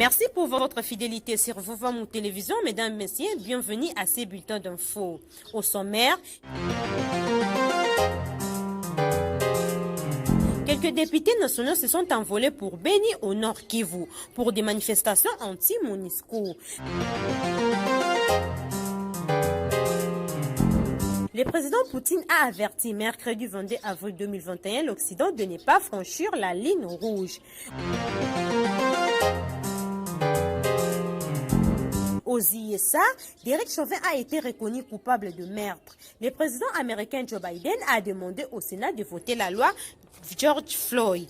Merci pour votre fidélité sur Vovamou Télévision. Mesdames, Messieurs, bienvenue à ces bulletins d'infos. Au sommaire, quelques députés nationaux se sont envolés pour Beni au Nord Kivu pour des manifestations anti-MONUSCO. Le président Poutine a averti mercredi 22 avril 2021 l'Occident de ne pas franchir la ligne rouge. Aux ISA, Derek Chauvin a été reconnu coupable de meurtre. Le président américain Joe Biden a demandé au Sénat de voter la loi George Floyd.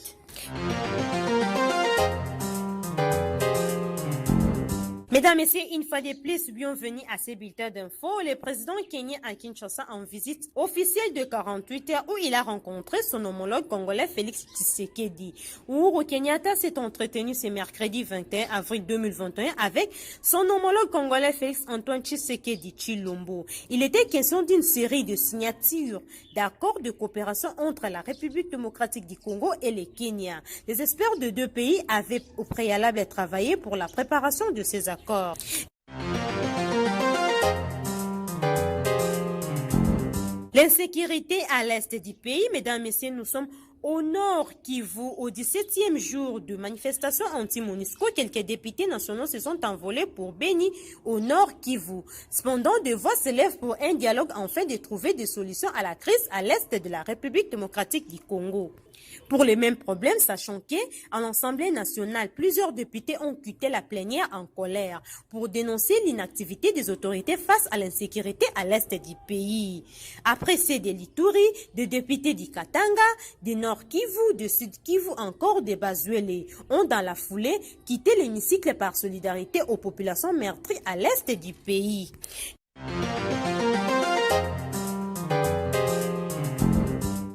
Mesdames, Messieurs, une fois de plus, bienvenue à ces bulletins d'infos. Le président kenyan à Kinshasa en visite officielle de 48 heures où il a rencontré son homologue congolais Félix Tshisekedi. Uhuru Kenyatta s'est entretenu ce mercredi 21 avril 2021 avec son homologue congolais Félix Antoine Tshisekedi Tshilombo. Il était question d'une série de signatures d'accords de coopération entre la République démocratique du Congo et le Kenya. Les experts de deux pays avaient au préalable travaillé pour la préparation de ces accords. L'insécurité à l'est du pays, mesdames et messieurs, nous sommes au Nord Kivu, au 17e jour de manifestation anti-MONUSCO, quelques députés nationaux se sont envolés pour Beni, au Nord Kivu. Cependant, des voix s'élèvent pour un dialogue afin de trouver des solutions à la crise à l'est de la République démocratique du Congo. Pour les mêmes problèmes, sachant qu'à l'Assemblée nationale, plusieurs députés ont quitté la plénière en colère pour dénoncer l'inactivité des autorités face à l'insécurité à l'est du pays. Après ces délitouri, des députés du Katanga, du Nord Kivu, du Sud Kivu, encore des Bazuélé, ont dans la foulée quitté l'hémicycle par solidarité aux populations meurtries à l'est du pays.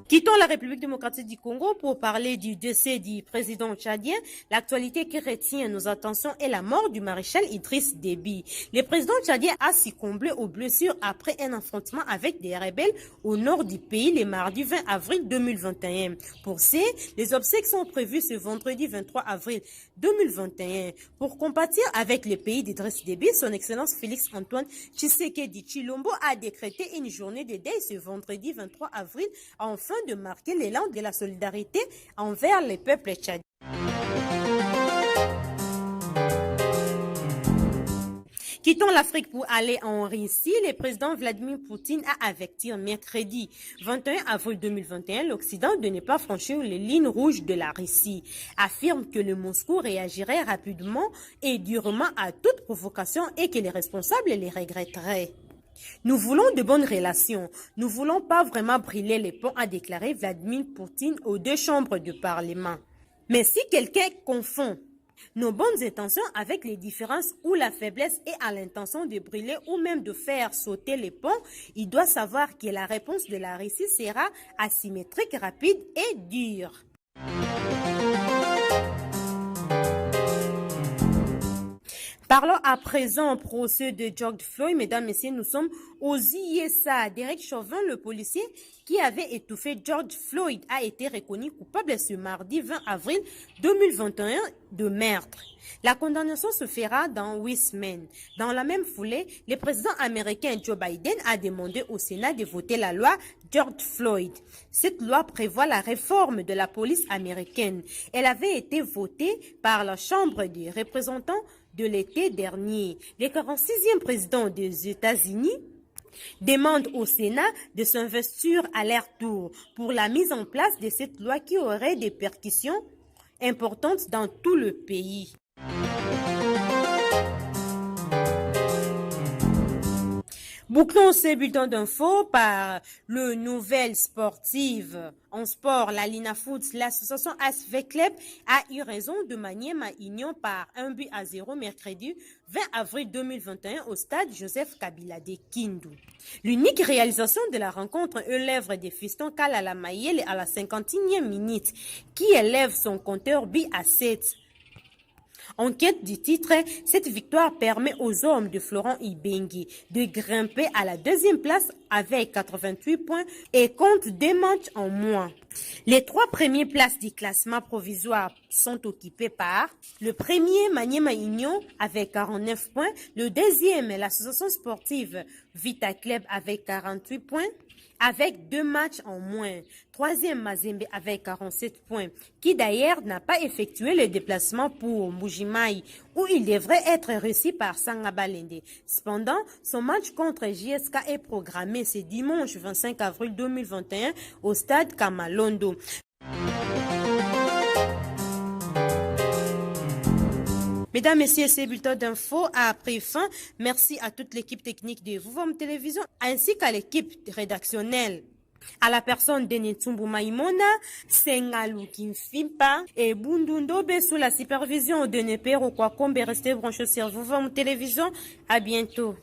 Quittons la République démocratique du Congo pour parler du décès du président tchadien. L'actualité qui retient nos attentions est la mort du maréchal Idriss Déby. Le président tchadien a succombé aux blessures après un affrontement avec des rebelles au nord du pays le mardi 20 avril 2021. Pour ces, les obsèques sont prévues ce vendredi 23 avril 2021. Pour compatir avec le pays d'Idriss Déby, son excellence Félix Antoine Tshisekedi Tshilombo a décrété une journée de deuil ce vendredi 23 avril afin de marquer l'élan de la solidarité envers les peuples tchadiens. Quittons l'Afrique pour aller en Russie. Le président Vladimir Poutine a averti mercredi 21 avril 2021 l'Occident de ne pas franchir les lignes rouges de la Russie. Affirme que le Moscou réagirait rapidement et durement à toute provocation et que les responsables les regretteraient. Nous voulons de bonnes relations. Nous ne voulons pas vraiment brûler les ponts, a déclaré Vladimir Poutine aux deux chambres du Parlement. Mais si quelqu'un confond nos bonnes intentions avec les différences ou la faiblesse et à l'intention de brûler ou même de faire sauter les ponts, il doit savoir que la réponse de la Russie sera asymétrique, rapide et dure. Parlons à présent au procès de George Floyd. Mesdames, Messieurs, nous sommes aux ISA. Derek Chauvin, le policier qui avait étouffé George Floyd, a été reconnu coupable ce mardi 20 avril 2021 de meurtre. La condamnation se fera dans 8 semaines. Dans la même foulée, le président américain Joe Biden a demandé au Sénat de voter la loi George Floyd. Cette loi prévoit la réforme de la police américaine. Elle avait été votée par la Chambre des représentants de l'été dernier. Le 46e président des États-Unis demande au Sénat de s'investir à leur tour pour la mise en place de cette loi qui aurait des répercussions importantes dans tout le pays. Bouclons ces bulletins d'infos par le Nouvelle Sportive. En sport, la Lina Foods, l'association ASV Club, a eu raison de Maniema Union par 1-0 mercredi 20 avril 2021 au stade Joseph Kabila de Kindu. L'unique réalisation de la rencontre est l'œuvre des fistons Kalala Mayele à la 51e minute, qui élève son compteur but à 7. En quête du titre, cette victoire permet aux hommes de Florent Ibenge de grimper à la deuxième place avec 88 points et compte 2 matchs en moins. Les 3 premières places du classement provisoire sont occupées par le premier Maniema Union avec 49 points, le deuxième l'association sportive Vita Club avec 48 points, avec 2 matchs en moins. Troisième Mazembe avec 47 points, qui d'ailleurs n'a pas effectué le déplacement pour Mbujimayi, où il devrait être reçu par Sangabalende. Cependant, son match contre JSK est programmé ce dimanche 25 avril 2021 au stade Kamalondo. Mesdames, Messieurs, ce bulletin d'info a pris fin. Merci à toute l'équipe technique de Vouvom Télévision ainsi qu'à l'équipe rédactionnelle. À la personne de Netsumbu Maimona, Sengalu Kimfimpa et Bundundobe sous la supervision de Nepero Kwakombe. Restez branchés sur Vouvom Télévision. À bientôt.